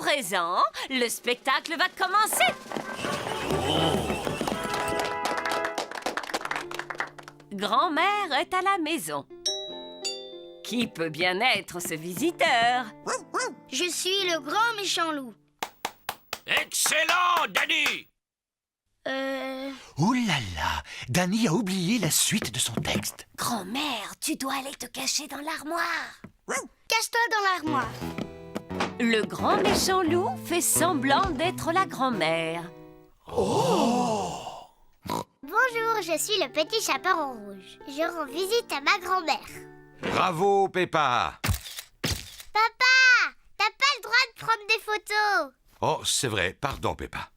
présent, le spectacle va commencer. Grand-mère est à la maison. Qui peut bien être ce visiteur? Je suis le grand méchant loup. Excellent, Danny! Ouh là là, Danny a oublié la suite de son texte. Grand-mère, tu dois aller te cacher dans l'armoire. Cache-toi dans l'armoire. Le grand méchant loup fait semblant d'être la grand-mère. Bonjour, je suis le petit chaperon rouge. Je rends visite à ma grand-mère. Bravo, Peppa! Papa, t'as pas le droit de prendre des photos. Oh, c'est vrai, pardon, Peppa.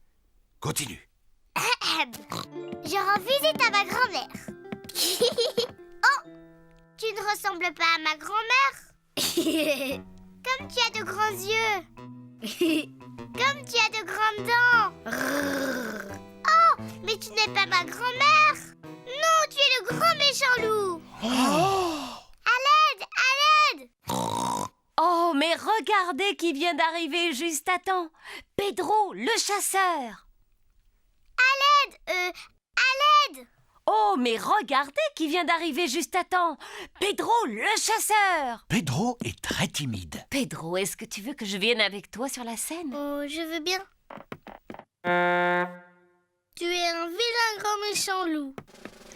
Continue. Je rends visite à ma grand-mère. Oh, tu ne ressembles pas à ma grand-mère. Comme tu as de grands yeux. Comme tu as de grandes dents. Oh, mais tu n'es pas ma grand-mère. Non, tu es le grand méchant loup. À l'aide, à l'aide. Oh, mais regardez qui vient d'arriver juste à temps. Pedro, le chasseur. À l'aide. Oh, mais regardez qui vient d'arriver juste à temps. Pedro, le chasseur. Pedro est très timide. Pedro, est-ce que tu veux que je vienne avec toi sur la scène? Oh, je veux bien. Tu es un vilain grand méchant loup.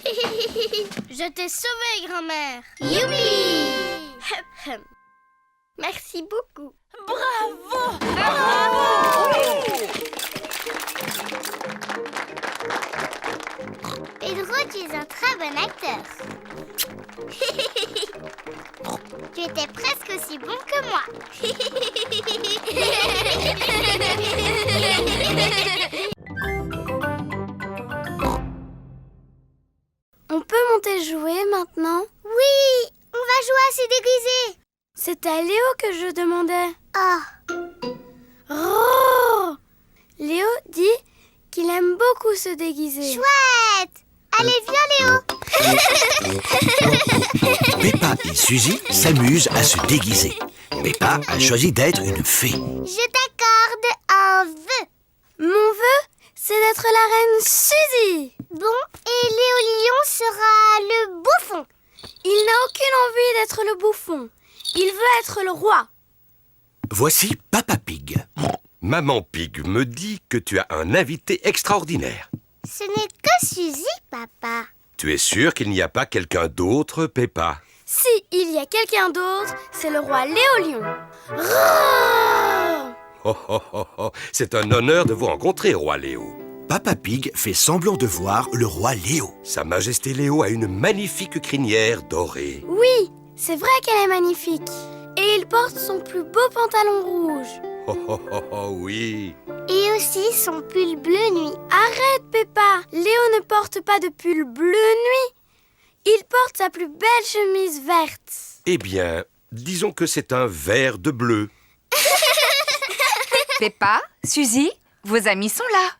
Je t'ai sauvé, grand-mère. Youpi! Merci beaucoup. Bravo! Pedro, tu es un très bon acteur. Tu étais presque aussi bon que moi. On peut monter jouer maintenant? Oui, on va jouer à se déguiser. C'est à Léo que je demandais. Oh, Léo dit qu'il aime beaucoup se déguiser. chouette. Allez, viens, Léo. Peppa et Suzy s'amusent à se déguiser. Peppa a choisi d'être une fée. Je t'accorde un vœu. Mon vœu, c'est d'être la reine Suzy. Bon, et Léo Lion sera le bouffon. Il n'a aucune envie d'être le bouffon. Il veut être le roi. Voici Papa Pig. Maman Pig me dit que tu as un invité extraordinaire. Ce n'est que Suzy, papa. Tu es sûr qu'il n'y a pas quelqu'un d'autre, Peppa? Si il y a quelqu'un d'autre, c'est le roi Léo Lion. Roar! Oh, oh, oh, oh. C'est un honneur de vous rencontrer, roi Léo. Papa Pig fait semblant de voir le roi Léo. Sa Majesté Léo a une magnifique crinière dorée. Oui, c'est vrai qu'elle est magnifique. Et il porte son plus beau pantalon rouge. Oh, oh, oh, oh, oui. Et aussi son pull bleu nuit. Arrête, Peppa. Léo ne porte pas de pull bleu nuit. Il porte sa plus belle chemise verte. Eh bien, disons que c'est un vert de bleu. Peppa, Suzy, vos amis sont là.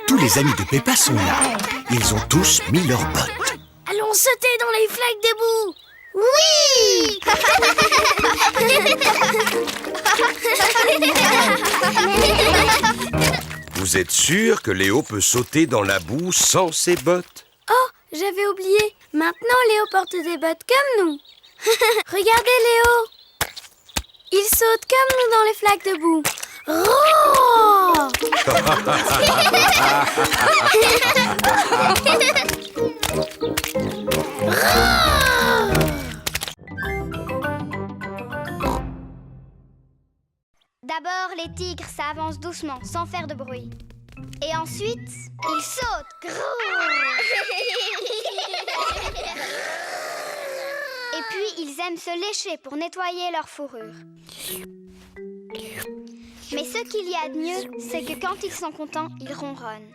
Tous les amis de Peppa sont là. Ils ont tous mis leurs bottes. Allons sauter dans les flaques d'éboue. Oui. Vous êtes sûr que Léo peut sauter dans la boue sans ses bottes? Oh, j'avais oublié. Maintenant, Léo porte des bottes comme nous. Regardez, Léo. Il saute comme nous dans les flaques de boue. Roar! D'abord, les tigres, ça avance doucement, sans faire de bruit. Et ensuite, ils sautent. Et puis, ils aiment se lécher pour nettoyer leur fourrure. Mais ce qu'il y a de mieux, c'est que quand ils sont contents, ils ronronnent.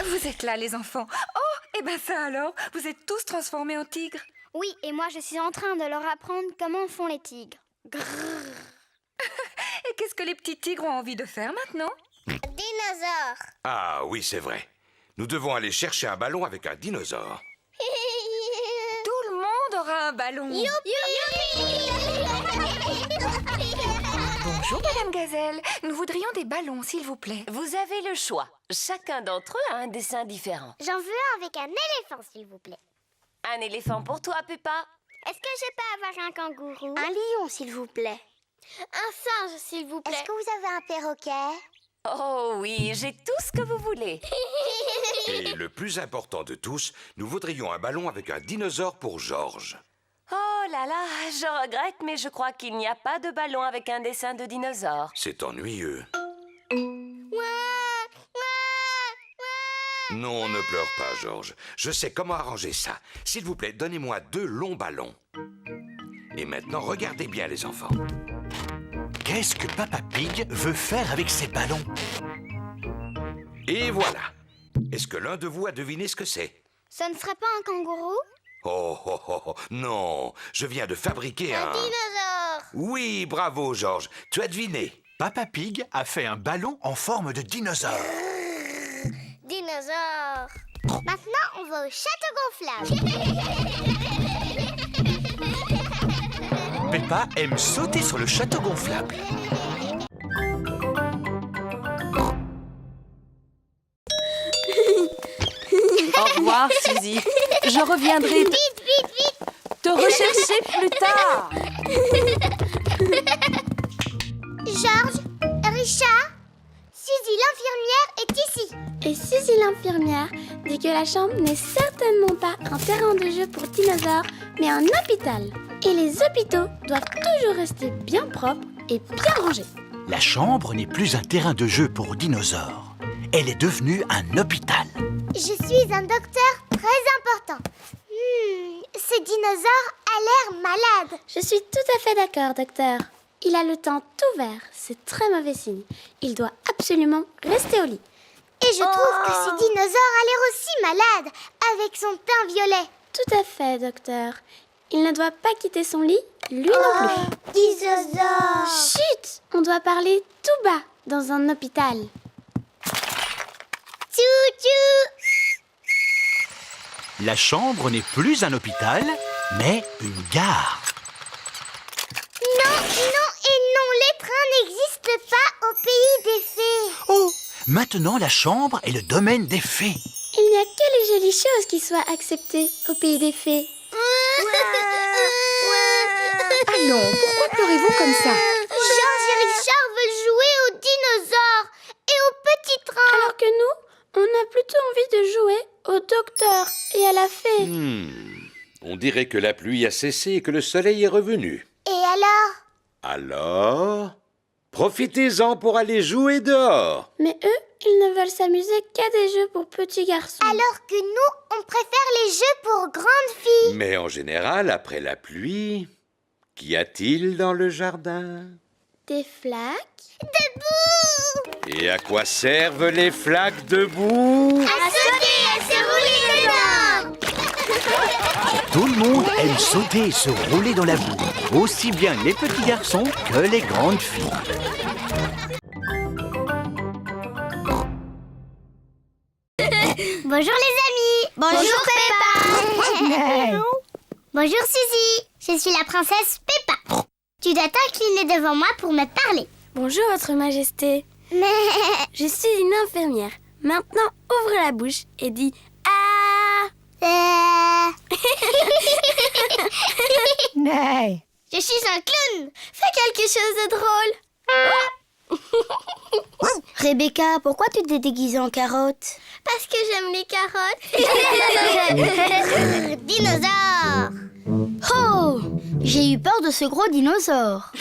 Vous êtes là, les enfants. Oh, et ben ça alors, vous êtes tous transformés en tigres. Oui, et moi, je suis en train de leur apprendre comment font les tigres. Et qu'est-ce que les petits tigres ont envie de faire maintenant? Dinosaure. Ah oui, c'est vrai. Nous devons aller chercher un ballon avec un dinosaure. Tout le monde aura un ballon. Youpi! Bonjour, Madame Gazelle. Nous voudrions des ballons, s'il vous plaît. Vous avez le choix. Chacun d'entre eux a un dessin différent. J'en veux un avec un éléphant, s'il vous plaît. Un éléphant pour toi, Peppa. Est-ce que je peux avoir un kangourou? Un lion, s'il vous plaît. Un singe, s'il vous plaît. Est-ce que vous avez un perroquet? Oh oui, j'ai tout ce que vous voulez. Et le plus important de tous, nous voudrions un ballon avec un dinosaure pour Georges. Oh là là, je regrette, mais je crois qu'il n'y a pas de ballon avec un dessin de dinosaure. C'est ennuyeux. Non, ne pleure pas, Georges. Je sais comment arranger ça. S'il vous plaît, donnez-moi 2 longs ballons. Et maintenant, regardez bien, les enfants. Qu'est-ce que Papa Pig veut faire avec ses ballons? Et voilà. Est-ce que l'un de vous a deviné ce que c'est? Ce ne serait pas un kangourou? Oh, oh, oh, oh, non. Je viens de fabriquer un... Dinosaure! Oui, bravo, Georges. Tu as deviné. Papa Pig a fait un ballon en forme de dinosaure. Dinosaure! Maintenant, on va au château gonflable. Peppa aime sauter sur le château gonflable. Au revoir, Suzy. Je reviendrai te rechercher plus tard. Georges, Richard, Suzy l'infirmière est ici. Et Suzy l'infirmière dit que la chambre n'est certainement pas un terrain de jeu pour dinosaures, mais un hôpital. Et les hôpitaux doivent toujours rester bien propres et bien rangés. La chambre n'est plus un terrain de jeu pour dinosaures. Elle est devenue un hôpital. Je suis un docteur très important. Ce dinosaure a l'air malade. Je suis tout à fait d'accord, docteur. Il a le teint tout vert, c'est très mauvais signe. Il doit absolument rester au lit. Et je trouve que ce dinosaure a l'air aussi malade, avec son teint violet. Tout à fait, docteur. Il ne doit pas quitter son lit, lui non plus. Dinosaure! Chut! On doit parler tout bas dans un hôpital. Tchou-tchou! La chambre n'est plus un hôpital, mais une gare. Non, et non, les trains n'existent pas au pays des fées. Oh! Maintenant, la chambre est le domaine des fées. Il n'y a que les jolies choses qui soient acceptées au pays des fées. Allons, pourquoi pleurez-vous comme ça? Georges et Richard veulent jouer aux dinosaures et aux petits trains. Alors que nous, on a plutôt envie de jouer au docteur et à la fée. On dirait que la pluie a cessé et que le soleil est revenu. Et alors? Alors, profitez-en pour aller jouer dehors. Mais eux, ils ne veulent s'amuser qu'à des jeux pour petits garçons. Alors que nous, on préfère les jeux pour grandes filles. Mais en général, après la pluie, qu'y a-t-il dans le jardin? Des flaques. Debout! Et à quoi servent les flaques debout? À sauter, à se rouler dedans! Tout le monde aime sauter et se rouler dans la boue, aussi bien les petits garçons que les grandes filles. Bonjour les amis! Bonjour Peppa! Bonjour Suzy! Je suis la princesse Peppa. Tu dois t'incliner devant moi pour me parler. Bonjour, Votre Majesté. Mais... Je suis une infirmière. Maintenant, ouvre la bouche et dis « Ah !» Je suis un clown! Fais quelque chose de drôle. Rebecca, pourquoi tu t'es déguisée en carotte? Parce que j'aime les carottes. Dinosaure! Oh! J'ai eu peur de ce gros dinosaure.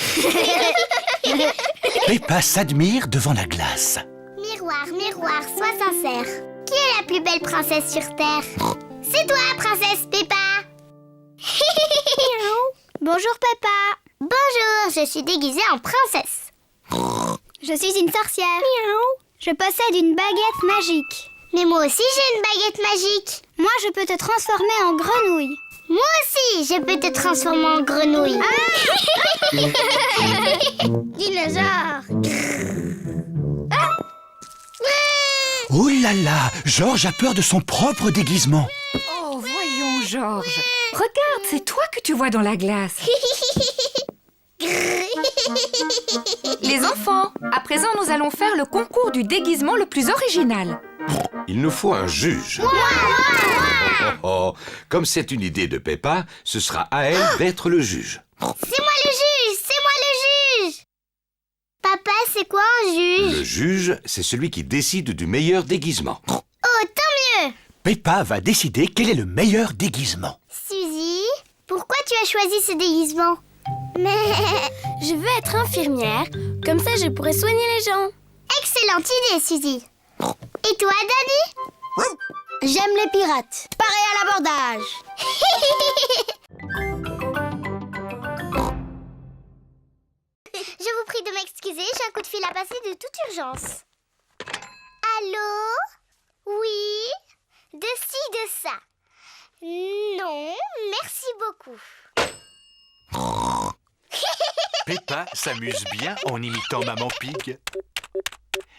Peppa s'admire devant la glace. Miroir, miroir, sois sincère. Qui est la plus belle princesse sur Terre? C'est toi, princesse Peppa! Bonjour, Peppa. Bonjour, je suis déguisée en princesse. Je suis une sorcière. Je possède une baguette magique. Mais moi aussi, j'ai une baguette magique. Moi, je peux te transformer en grenouille. Moi aussi, je peux te transformer en grenouille. Dinosaure. Oh là là, Georges a peur de son propre déguisement. Oh, voyons, Georges. Regarde, c'est toi que tu vois dans la glace. Les enfants, à présent nous allons faire le concours du déguisement le plus original. Il nous faut un juge. Oh, comme c'est une idée de Peppa, ce sera à elle d'être le juge. C'est moi le juge! C'est moi le juge! Papa, c'est quoi un juge? Le juge, c'est celui qui décide du meilleur déguisement. Oh, tant mieux! Peppa va décider quel est le meilleur déguisement. Suzy, pourquoi tu as choisi ce déguisement? Mais... Je veux être infirmière, comme ça je pourrai soigner les gens. Excellente idée, Suzy. Et toi, Danny? J'aime les pirates. Pareil à l'abordage. Je vous prie de m'excuser, j'ai un coup de fil à passer de toute urgence. Allô? Oui? De ci, de ça. Non, merci beaucoup. Peppa s'amuse bien en imitant Maman Pig.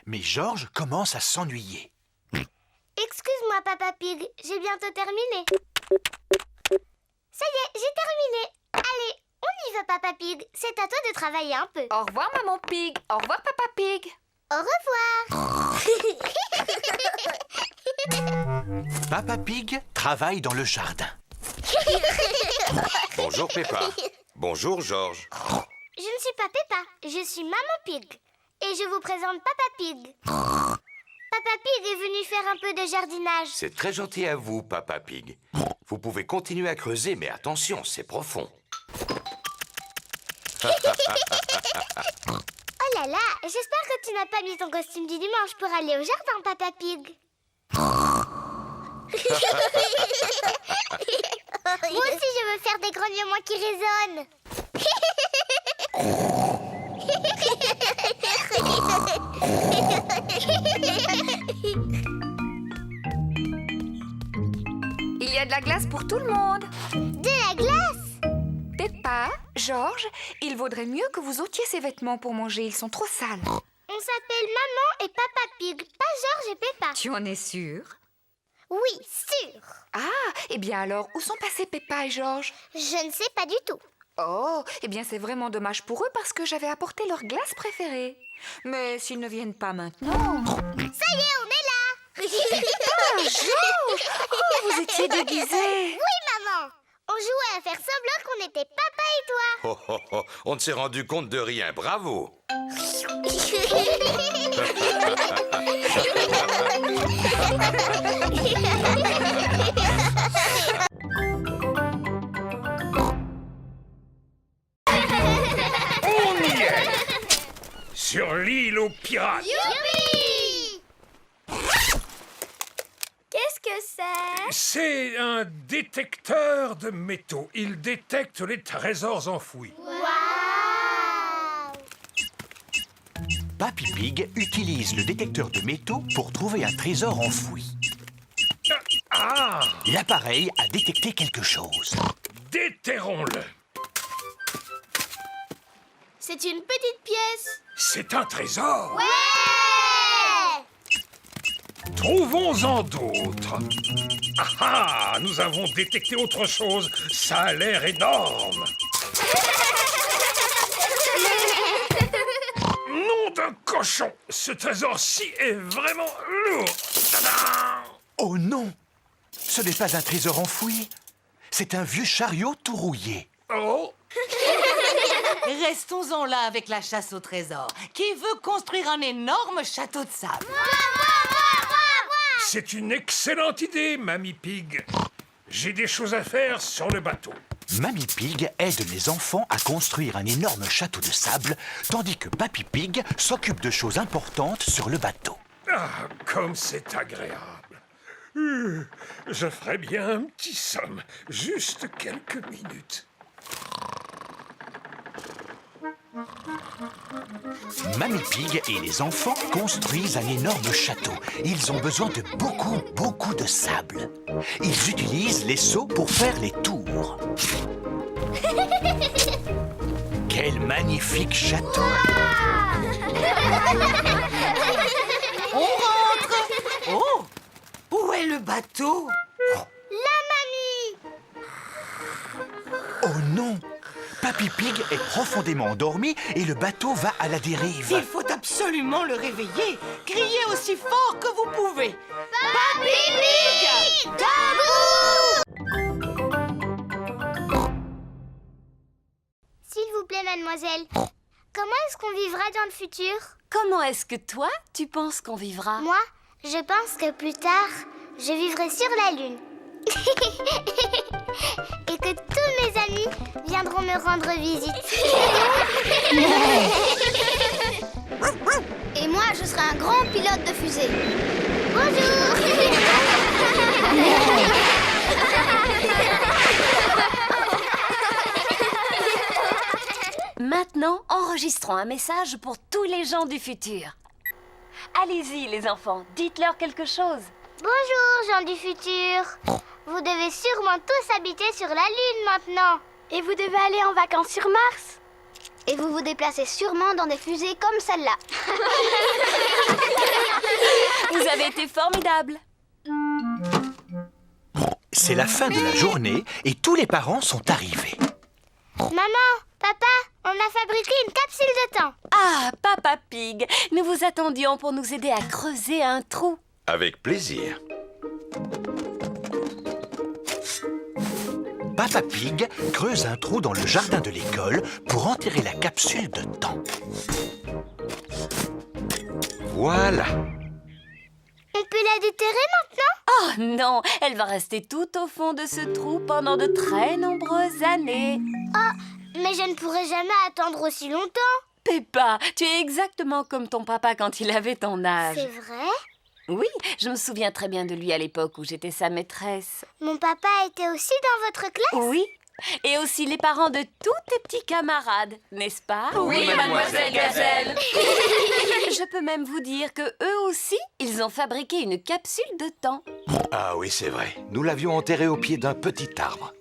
Mais Georges commence à s'ennuyer. Excuse-moi, Papa Pig, j'ai bientôt terminé. Ça y est, j'ai terminé. Allez, on y va, Papa Pig. C'est à toi de travailler un peu. Au revoir Maman Pig, au revoir Papa Pig. Au revoir. Papa Pig travaille dans le jardin. Bonjour Peppa. Bonjour Georges. Je ne suis pas Peppa, je suis Maman Pig. Et je vous présente Papa Pig. Papa Pig est venu faire un peu de jardinage. C'est très gentil à vous, Papa Pig. Vous pouvez continuer à creuser, mais attention, c'est profond. Oh là là, j'espère que tu n'as pas mis ton costume du dimanche pour aller au jardin, Papa Pig. Moi aussi, je veux faire des grognements qui résonnent. Il y a de la glace pour tout le monde. De la glace? Peppa, Georges, il vaudrait mieux que vous ôtiez ces vêtements pour manger, ils sont trop sales. On s'appelle Maman et Papa Pig, pas Georges et Peppa. Tu en es sûre? Oui, sûr. Ah, eh bien alors, où sont passés Peppa et Georges? Je ne sais pas du tout. Oh, eh bien c'est vraiment dommage pour eux parce que j'avais apporté leur glace préférée. Mais s'ils ne viennent pas maintenant... Ça y est, on est là. Ah, Georges! Oh, vous étiez déguisés. Oui, maman. On jouait à faire semblant qu'on était papa et toi. Oh, oh, oh, on ne s'est rendu compte de rien, bravo. On y est! Sur l'île aux pirates! Youpi! Qu'est-ce que c'est? C'est un détecteur de métaux. Il détecte les trésors enfouis. Waouh! Papy Pig utilise le détecteur de métaux pour trouver un trésor enfoui. Ah! L'appareil a détecté quelque chose. Déterrons-le. C'est une petite pièce. C'est un trésor. Ouais! Trouvons-en d'autres. Ah ah! Nous avons détecté autre chose. Ça a l'air énorme. Nom d'un cochon! Ce trésor-ci est vraiment lourd. Tadam! Oh non! Ce n'est pas un trésor enfoui. C'est un vieux chariot tout rouillé. Oh! Restons-en là avec la chasse au trésor. Qui veut construire un énorme château de sable? C'est une excellente idée, Mamie Pig. J'ai des choses à faire sur le bateau. Mamie Pig aide les enfants à construire un énorme château de sable, tandis que Papy Pig s'occupe de choses importantes sur le bateau. Ah, comme c'est agréable. Je ferais bien un petit somme, juste quelques minutes. Mamie Pig et les enfants construisent un énorme château. Ils ont besoin de beaucoup de sable. Ils utilisent les seaux pour faire les tours. Quel magnifique château! On rentre! Oh! Où est le bateau? La mamie! Oh non! Papy Pig est profondément endormi et le bateau va à la dérive. Il faut absolument le réveiller. Criez aussi fort que vous pouvez. Papy Pig, debout! S'il vous plaît, mademoiselle, comment est-ce qu'on vivra dans le futur? Comment est-ce que toi, tu penses qu'on vivra? Moi, je pense que plus tard, je vivrai sur la Lune. Et que tous mes amis viendront me rendre visite. Et moi, je serai un grand pilote de fusée. Bonjour. Maintenant, enregistrons un message pour tous les gens du futur. Allez-y, les enfants, dites-leur quelque chose. Bonjour, gens du futur. Vous devez sûrement tous habiter sur la Lune maintenant. Et vous devez aller en vacances sur Mars. Et vous vous déplacez sûrement dans des fusées comme celle-là. Vous avez été formidables. C'est la fin de la journée et tous les parents sont arrivés. Maman, papa, on a fabriqué une capsule de temps. Ah, Papa Pig, nous vous attendions pour nous aider à creuser un trou. Avec plaisir. Papa Pig creuse un trou dans le jardin de l'école pour enterrer la capsule de temps. Voilà. On peut la déterrer maintenant? Oh non, elle va rester tout au fond de ce trou pendant de très nombreuses années. Mais je ne pourrai jamais attendre aussi longtemps. Peppa, tu es exactement comme ton papa quand il avait ton âge. C'est vrai? Oui, je me souviens très bien de lui à l'époque où j'étais sa maîtresse. Mon papa était aussi dans votre classe? Oui, et aussi les parents de tous tes petits camarades, n'est-ce pas? Oui, mademoiselle Gazelle. Je peux même vous dire que eux aussi, ils ont fabriqué une capsule de temps. Ah oui, c'est vrai. Nous l'avions enterré au pied d'un petit arbre.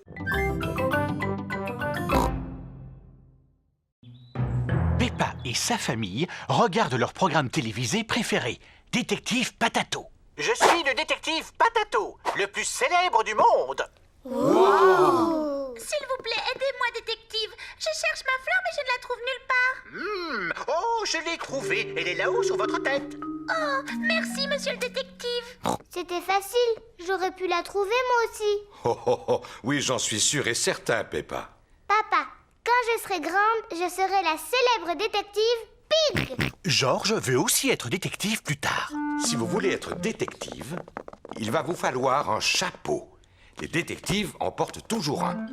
Peppa et sa famille regardent leur programme télévisé préféré, Détective Patato. Je suis le détective Patato, le plus célèbre du monde. S'il vous plaît, aidez-moi, détective. Je cherche ma fleur, mais je ne la trouve nulle part. Oh, je l'ai trouvée. Elle est là-haut sur votre tête. Oh, merci, monsieur le détective. C'était facile. J'aurais pu la trouver, moi aussi. Oh, oh, oh. Oui, j'en suis sûr et certain, Peppa. Papa, quand je serai grande, je serai la célèbre détective Pig. George veut aussi être détective plus tard. Si vous voulez être détective, il va vous falloir un chapeau. Les détectives en portent toujours un.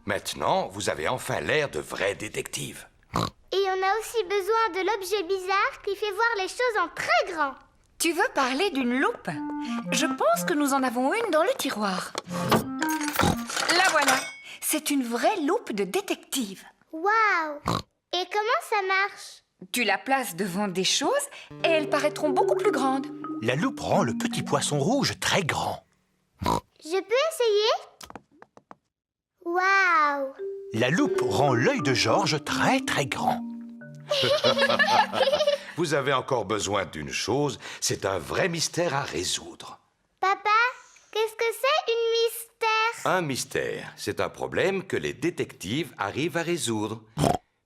Maintenant, vous avez enfin l'air de vraie détective. Et on a aussi besoin de l'objet bizarre qui fait voir les choses en très grand. Tu veux parler d'une loupe? Je pense que nous en avons une dans le tiroir. La voilà. C'est une vraie loupe de détective. Waouh! Et comment ça marche? Tu la places devant des choses et elles paraîtront beaucoup plus grandes. La loupe rend le petit poisson rouge très grand. Je peux essayer? Waouh! La loupe rend l'œil de George très très grand. Vous avez encore besoin d'une chose, c'est un vrai mystère à résoudre. Papa, qu'est-ce que c'est une mystère? Un mystère, c'est un problème que les détectives arrivent à résoudre.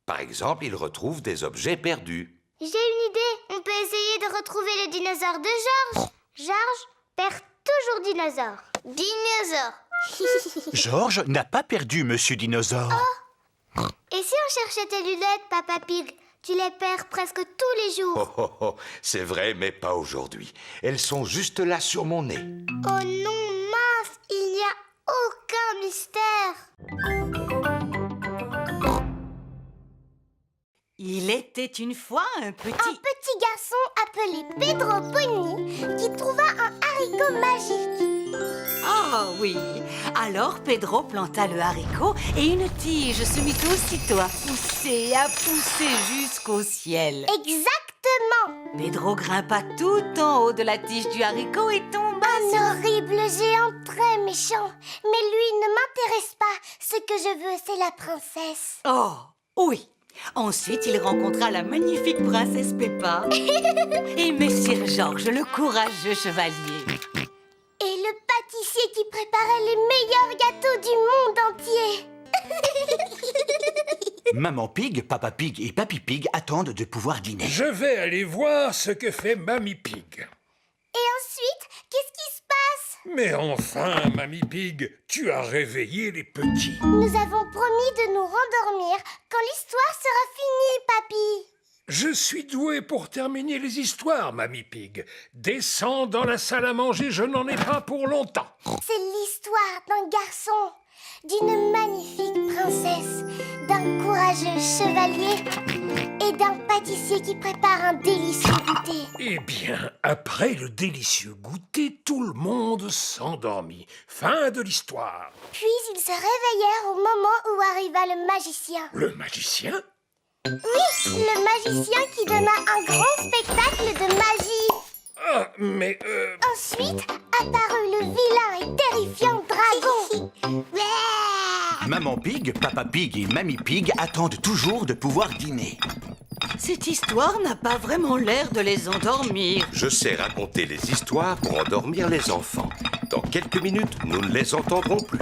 Par exemple, ils retrouvent des objets perdus. J'ai une idée. On peut essayer de retrouver le dinosaure de George. George perd toujours dinosaure. Dinosaure. George n'a pas perdu Monsieur Dinosaure. Et si on cherchait tes lunettes, Papa Pig? Tu les perds presque tous les jours. Oh, oh, oh, c'est vrai, mais pas aujourd'hui. Elles sont juste là sur mon nez. Oh non, mince, il n'y a aucun mystère. Il était une fois un Un petit... petit garçon appelé Pedro Pony qui trouva un haricot magique. Ah oui. Alors Pedro planta le haricot et une tige se mit aussitôt à pousser jusqu'au ciel. Exactement. Pedro grimpa tout en haut de la tige du haricot et tomba Un horrible géant très méchant. Mais lui ne m'intéresse pas. Ce que je veux, c'est la princesse. Oh, oui. Ensuite, il rencontra la magnifique princesse Peppa et Messire George, le courageux chevalier. Et le pâtissier qui préparait les meilleurs gâteaux du monde entier. Maman Pig, Papa Pig et Papy Pig attendent de pouvoir dîner. Je vais aller voir ce que fait Mamie Pig. Et ensuite, qu'est-ce qui se passe? Mais enfin, Mamie Pig, tu as réveillé les petits. Nous avons promis de nous rendormir quand l'histoire sera finie, papy. Je suis doué pour terminer les histoires, Mamie Pig. Descends dans la salle à manger, je n'en ai pas pour longtemps. C'est l'histoire d'un garçon, d'une magnifique princesse, d'un courageux chevalier et d'un pâtissier qui prépare un délicieux goûter. Eh bien, après le délicieux goûter, tout le monde s'endormit. Fin de l'histoire. Puis ils se réveillèrent au moment où arriva le magicien. Le magicien? Oui, le magicien qui donna un grand spectacle de magie. Ah, mais Ensuite apparut le vilain et terrifiant dragon. Maman Pig, Papa Pig et Mamie Pig attendent toujours de pouvoir dîner. Cette histoire n'a pas vraiment l'air de les endormir. Je sais raconter les histoires pour endormir les enfants. Dans quelques minutes, nous ne les entendrons plus.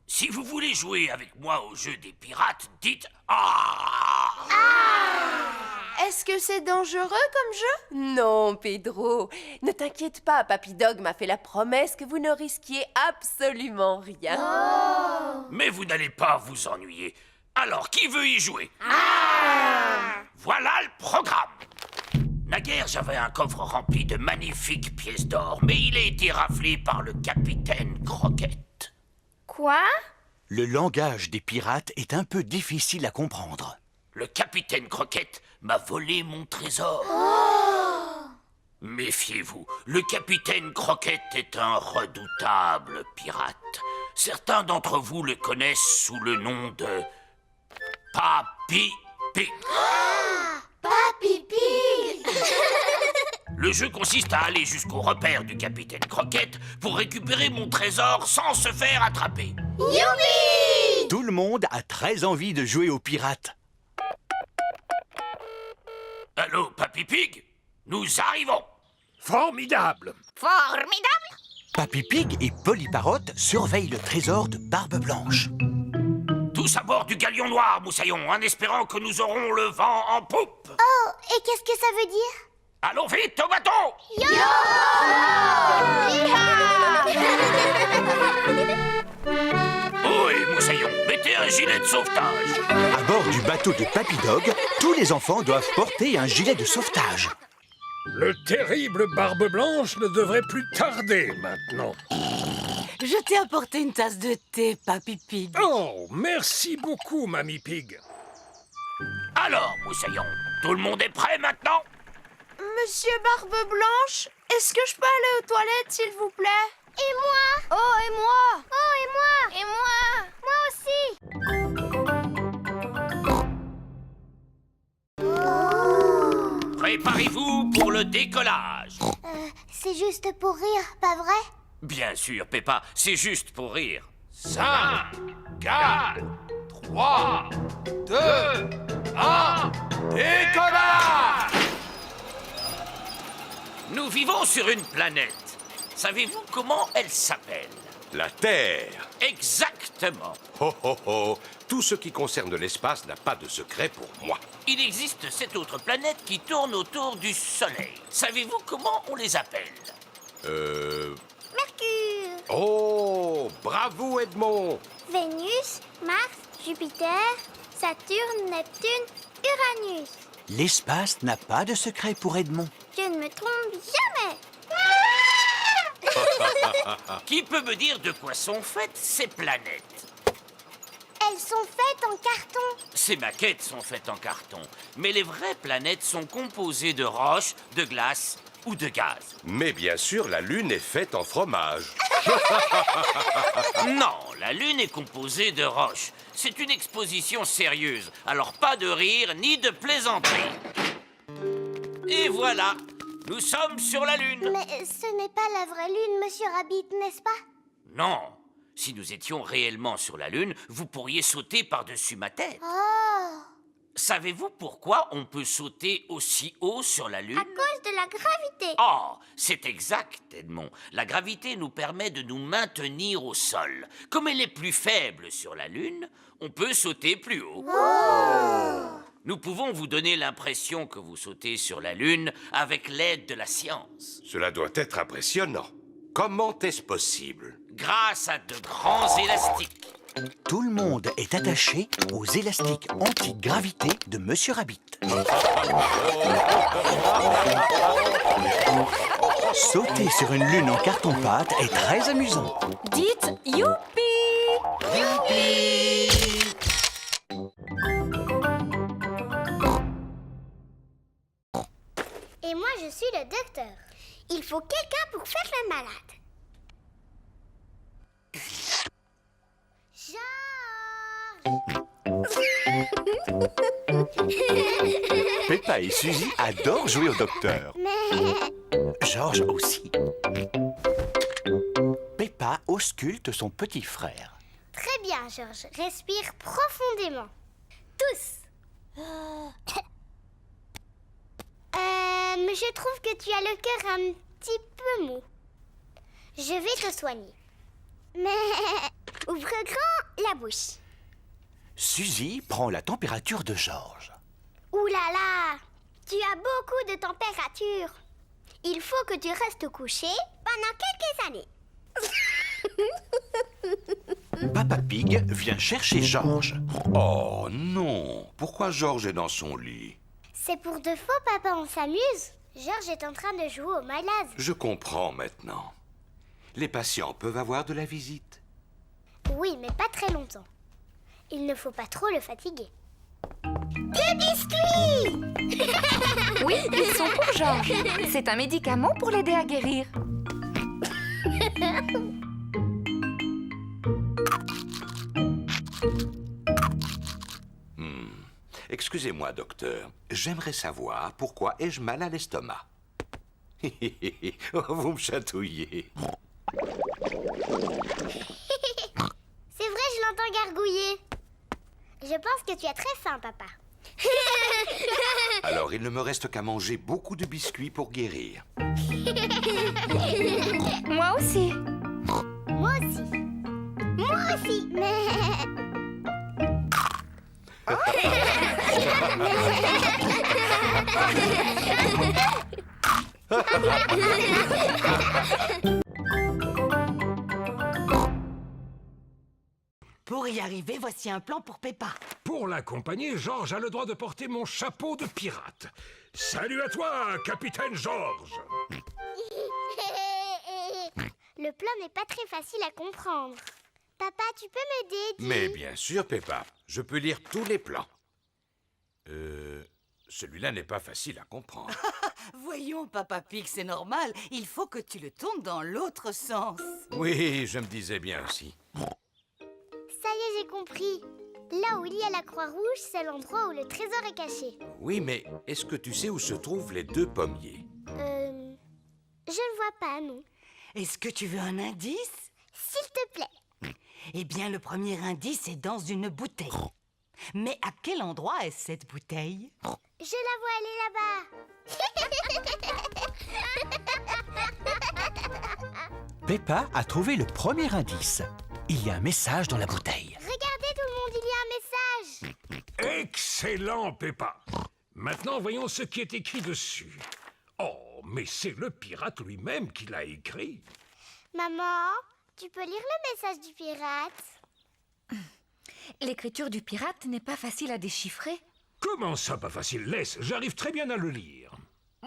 Si vous voulez jouer avec moi au jeu des pirates, dites « Ah !» Est-ce que c'est dangereux comme jeu? Non, Pedro. Ne t'inquiète pas, Papy Dog m'a fait la promesse que vous ne risquiez absolument rien. Mais vous n'allez pas vous ennuyer. Alors, qui veut y jouer? Voilà le programme. Naguère, j'avais un coffre rempli de magnifiques pièces d'or, mais il a été raflé par le capitaine Croquette. Quoi? Le langage des pirates est un peu difficile à comprendre. Le capitaine Croquette m'a volé mon trésor. Méfiez-vous, le capitaine Croquette est un redoutable pirate. Certains d'entre vous le connaissent sous le nom de Papy Pig. Papy Pig. Le jeu consiste à aller jusqu'au repère du capitaine Croquette pour récupérer mon trésor sans se faire attraper. Youpi! Tout le monde a très envie de jouer aux pirates. Allô, Papy Pig? Nous arrivons. formidable. Formidable! Papy Pig et Polly Parrot surveillent le trésor de Barbe Blanche. Tous à bord du galion noir, Moussaillon, en espérant que nous aurons le vent en poupe. Oh, et qu'est-ce que ça veut dire? Allons vite au bateau! Oui, Moussaillon, mettez un gilet de sauvetage. À bord du bateau de Papy Dog, tous les enfants doivent porter un gilet de sauvetage. Le terrible Barbe Blanche ne devrait plus tarder maintenant. Je t'ai apporté une tasse de thé, Papy Pig. Oh, merci beaucoup, Mamie Pig. Alors, Moussaillon, tout le monde est prêt maintenant? Monsieur Barbe Blanche, est-ce que je peux aller aux toilettes, s'il vous plaît? Et moi? Oh, et moi? Oh, et moi? Et moi? Moi aussi. Préparez-vous pour le décollage. C'est juste pour rire, pas vrai? Bien sûr, Peppa, c'est juste pour rire. 5, 4, 3, 2, 1, décollage! Nous vivons sur une planète. Savez-vous comment elle s'appelle? La Terre. Exactement. Oh oh oh. Tout ce qui concerne l'espace n'a pas de secret pour moi. Il existe 7 autres planètes qui tournent autour du Soleil. Savez-vous comment on les appelle? Mercure, Oh, bravo Edmond. Vénus, Mars, Jupiter, Saturne, Neptune, Uranus. L'espace n'a pas de secret pour Edmond. Je ne me trompe jamais. Qui peut me dire de quoi sont faites ces planètes? Elles sont faites en carton. Ces maquettes sont faites en carton, mais les vraies planètes sont composées de roches, de glace ou de gaz. Mais bien sûr, la Lune est faite en fromage. Non, la Lune est composée de roches. C'est une exposition sérieuse, alors pas de rire ni de plaisanterie. Et voilà, nous sommes sur la Lune. Mais ce n'est pas la vraie lune, Monsieur Rabbit, n'est-ce pas? Non, si nous étions réellement sur la Lune, vous pourriez sauter par-dessus ma tête. Oh. Savez-vous pourquoi on peut sauter aussi haut sur la Lune? À cause de la gravité. Oh, c'est exact, Edmond. La gravité nous permet de nous maintenir au sol. Comme elle est plus faible sur la Lune, on peut sauter plus haut. Nous pouvons vous donner l'impression que vous sautez sur la Lune avec l'aide de la science. Cela doit être impressionnant. Comment est-ce possible? Grâce à de grands élastiques. Tout le monde est attaché aux élastiques anti-gravité de Monsieur Rabbit. Sauter sur une lune en carton-pâte est très amusant. Dites youpi! Et moi, je suis le docteur. Il faut quelqu'un pour faire la malade. Georges! Peppa et Suzy adorent jouer au docteur. Mais... Georges aussi. Peppa ausculte son petit frère. Très bien, Georges. Respire profondément. Tous. Mais je trouve que tu as le cœur un petit peu mou. Je vais te soigner. Mais ouvre grand la bouche. Suzy prend la température de Georges. Ouh là là, tu as beaucoup de température. Il faut que tu restes couché pendant quelques années. Papa Pig vient chercher Georges. Oh non! Pourquoi Georges est dans son lit? C'est pour de faux, papa, on s'amuse. Georges est en train de jouer au malade. Je comprends maintenant. Les patients peuvent avoir de la visite. Oui, mais pas très longtemps. Il ne faut pas trop le fatiguer. Des biscuits! Oui, ils sont pour Georges. C'est un médicament pour l'aider à guérir. Excusez-moi, docteur. J'aimerais savoir pourquoi ai-je mal à l'estomac. Vous me chatouillez. C'est vrai, je l'entends gargouiller. Je pense que tu as très faim, papa. Alors, il ne me reste qu'à manger beaucoup de biscuits pour guérir. Moi aussi. Moi aussi. Moi aussi, mais... Pour y arriver, voici un plan pour Peppa. Pour l'accompagner, Georges a le droit de porter mon chapeau de pirate. Salut à toi, capitaine Georges! Le plan n'est pas très facile à comprendre. Papa, tu peux m'aider, dis? Mais bien sûr, Peppa. Je peux lire tous les plans. Celui-là n'est pas facile à comprendre. Voyons, Papa Pig, c'est normal. Il faut que tu le tournes dans l'autre sens. Oui, je me disais bien aussi. Ça y est, j'ai compris. Là où il y a la croix rouge, c'est l'endroit où le trésor est caché. Oui, mais est-ce que tu sais où se trouvent les deux pommiers? Je ne vois pas, non. Est-ce que tu veux un indice? S'il te plaît. Eh bien, le premier indice est dans une bouteille. Mais à quel endroit est cette bouteille? Je la vois aller là-bas. Peppa a trouvé le premier indice. Il y a un message dans la bouteille. Regardez tout le monde, il y a un message. Excellent, Peppa. Maintenant, voyons ce qui est écrit dessus. Oh, mais c'est le pirate lui-même qui l'a écrit. Maman, tu peux lire le message du pirate? L'écriture du pirate n'est pas facile à déchiffrer. Comment ça, pas facile? Laisse, j'arrive très bien à le lire.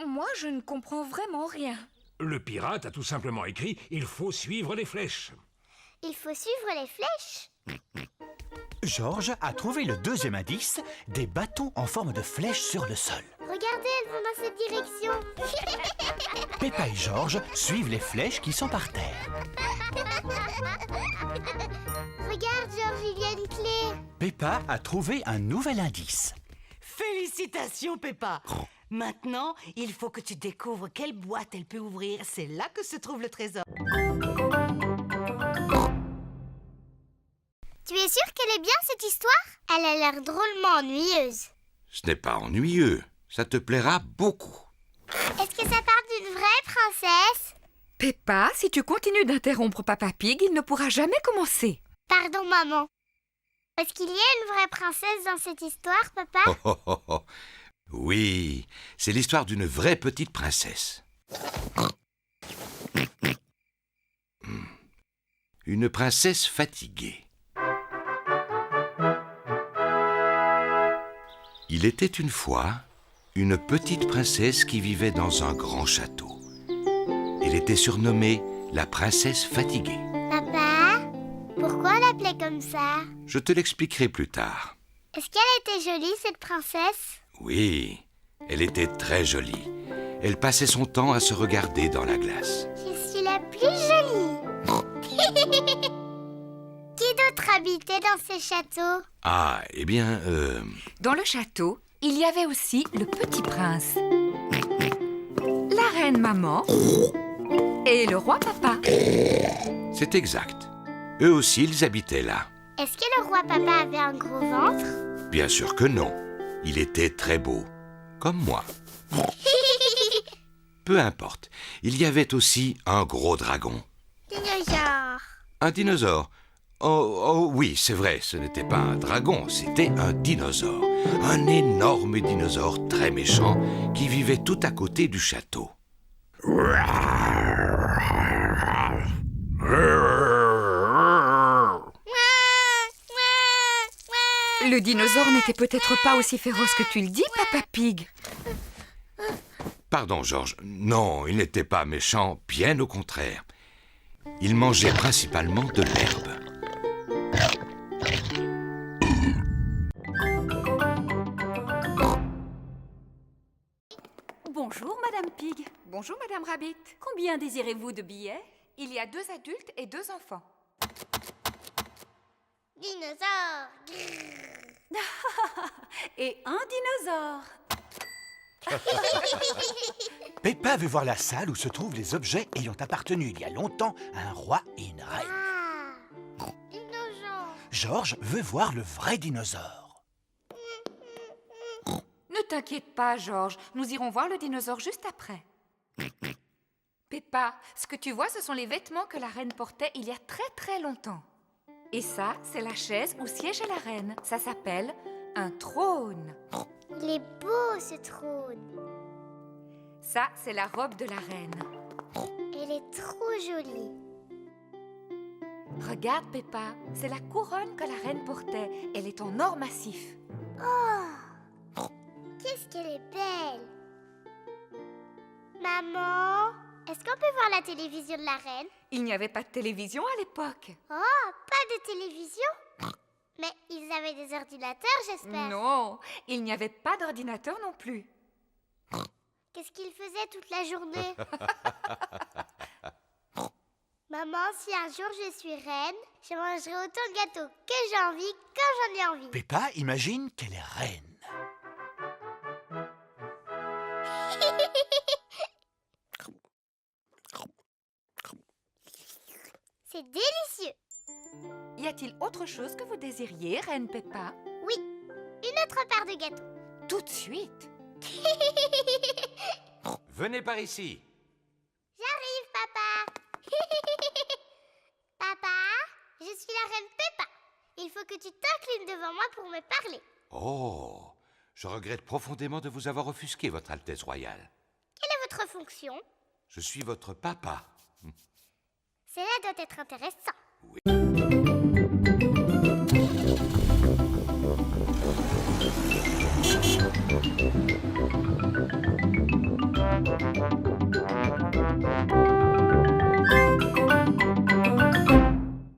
Moi, je ne comprends vraiment rien. Le pirate a tout simplement écrit « Il faut suivre les flèches ». Il faut suivre les flèches. Georges a trouvé le deuxième indice, des bâtons en forme de flèche sur le sol. Regardez, elles vont dans cette direction. Peppa et Georges suivent les flèches qui sont par terre. Regarde, Georges, il y a une clé. Peppa a trouvé un nouvel indice. Félicitations, Peppa. Maintenant, il faut que tu découvres quelle boîte elle peut ouvrir. C'est là que se trouve le trésor. Tu es sûre qu'elle est bien, cette histoire? Elle a l'air drôlement ennuyeuse. Ce n'est pas ennuyeux. Ça te plaira beaucoup. Est-ce que ça parle d'une vraie princesse? Peppa, si tu continues d'interrompre Papa Pig, il ne pourra jamais commencer. Pardon, maman. Est-ce qu'il y a une vraie princesse dans cette histoire, papa? Oh, oh, oh, oh. Oui, c'est l'histoire d'une vraie petite princesse. Une princesse fatiguée. Il était une fois une petite princesse qui vivait dans un grand château. Elle était surnommée la princesse fatiguée. Papa, pourquoi on l'appelait comme ça? Je te l'expliquerai plus tard. Est-ce qu'elle était jolie, cette princesse? Oui, elle était très jolie. Elle passait son temps à se regarder dans la glace. Je suis la plus jolie. Qui d'autre habitait dans ce château? Ah, eh bien, Dans le château, il y avait aussi le petit prince, la reine maman et le roi papa. c'est exact. Eux aussi, ils habitaient là. Est-ce que le roi papa avait un gros ventre? Bien sûr que non. Il était très beau, comme moi. Peu importe. Il y avait aussi un gros dragon. Dinosaure. Un dinosaure. Oh oui, c'est vrai, ce n'était pas un dragon, c'était un dinosaure. Un énorme dinosaure très méchant qui vivait tout à côté du château. Le dinosaure n'était peut-être pas aussi féroce que tu le dis, Papa Pig. Pardon, Georges. Non, il n'était pas méchant, bien au contraire. Il mangeait principalement de l'herbe. Bonjour, Madame Pig. Bonjour, Madame Rabbit. Combien désirez-vous de billets? Il y a 2 adultes et 2 enfants. Dinosaure. Et un dinosaure. Peppa veut voir la salle où se trouvent les objets ayant appartenu il y a longtemps à un roi et une reine. Ah, dinosaure. Georges veut voir le vrai dinosaure. Ne t'inquiète pas, Georges. Nous irons voir le dinosaure juste après. Peppa, ce que tu vois, ce sont les vêtements que la reine portait il y a très très longtemps. Et ça, c'est la chaise où siégeait la reine. Ça s'appelle un trône. Il est beau, ce trône. Ça, c'est la robe de la reine. Elle est trop jolie. Regarde, Peppa, c'est la couronne que la reine portait. Elle est en or massif. Oh, qu'est-ce qu'elle est belle. Maman, est-ce qu'on peut voir la télévision de la reine? Il n'y avait pas de télévision à l'époque. Oh, pas de télévision? Mais ils avaient des ordinateurs, j'espère. Non, il n'y avait pas d'ordinateur non plus. Qu'est-ce qu'ils faisaient toute la journée? Maman, si un jour je suis reine, je mangerai autant de gâteaux que j'ai envie quand j'en ai envie. Peppa imagine qu'elle est reine. C'est délicieux. Y a-t-il autre chose que vous désiriez, Reine Peppa? Oui, une autre part de gâteau. Tout de suite. Venez par ici. J'arrive, papa. Papa, je suis la reine Peppa. Il faut que tu t'inclines devant moi pour me parler. Oh, je regrette profondément de vous avoir offusqué, Votre Altesse Royale. Quelle est votre fonction? Je suis votre papa. Cela doit être intéressant. Oui.